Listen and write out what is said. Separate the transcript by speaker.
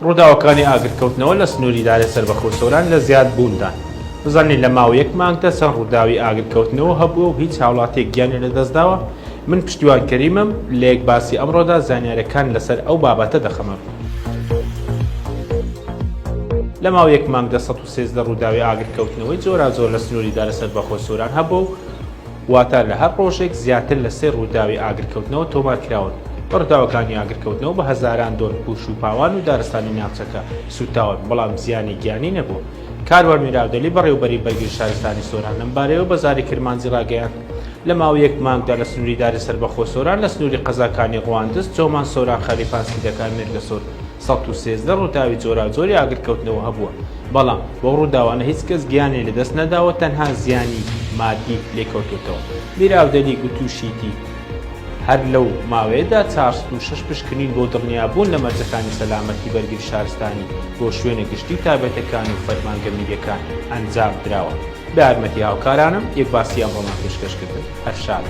Speaker 1: ڕووداوەکانی ئاگرکەوتنەوە لە سنووری دارە سەربەخۆ سۆران لە زیاد بووندا. بزانین لە ماوە یەک مانگدا چەند ڕووداوی ئاگرکەوتنەوە هەبووە و هیچ هاوڵاتێک گیانی لەدەستداوە. من پشتیوان کەریمم لە یەک باسی ئەمڕۆدا زانیاریەکان لەسەر ئەو بابەتە دەخەمە. لە ماوە یەک مانگدا 113 ڕووداوی ئاگرکەوتنەوەی جۆرا-جۆر لە سنووری دارە سەربەخۆ سۆران هەبوو و واتە لە هەر ڕۆژێک زیاتر لە 3 ڕووداوی ئاگرکەوتنەوە تۆمارکراون. ڕووداوەکانی ئاگرکەوتنەوە بە هەزاران دۆن پوش و پاوان و دارستانی ناوچەکە سوتاون، بەڵام زیانی گیانی نەبوو. کاروان میراودەلی بەڕێوەبەری بەرگری شارستانی سۆران لەم بارەیەوە بەزاری کرمانجی ڕاگەیاند. لە ماوە یەک مانگدا لە سنووری دارە سەربەخۆ سۆران لە سنووری قەزاکانی ڕواندز، جۆمان سۆران، خەلیفان، سیدەکان، مێردەسۆر 113 ڕووداوی جۆرا-جۆری ئاگرکەوتنەوە هەبووە، بەڵام بۆ ڕووداوانە هیچ کەس گیانی لەدەست نەداوە، تەنها زیانی مادی لێکەوتوتەوە. میراودەلی گوتوشیتی هەر لەو ماوەیەدا 406 پشکنین بۆ دڵنیابوون لە مەرجەکانی سەلامەتی بەرگری شارستانی بۆ شوێنە گشتی تایبەتەکان و فەرمانگەمەریەکان ئەنجام دراوە. بە یارمەتی هاوکارانم یەک باسی ئەمڕۆمان پێشکەشکردن. هەر شاد.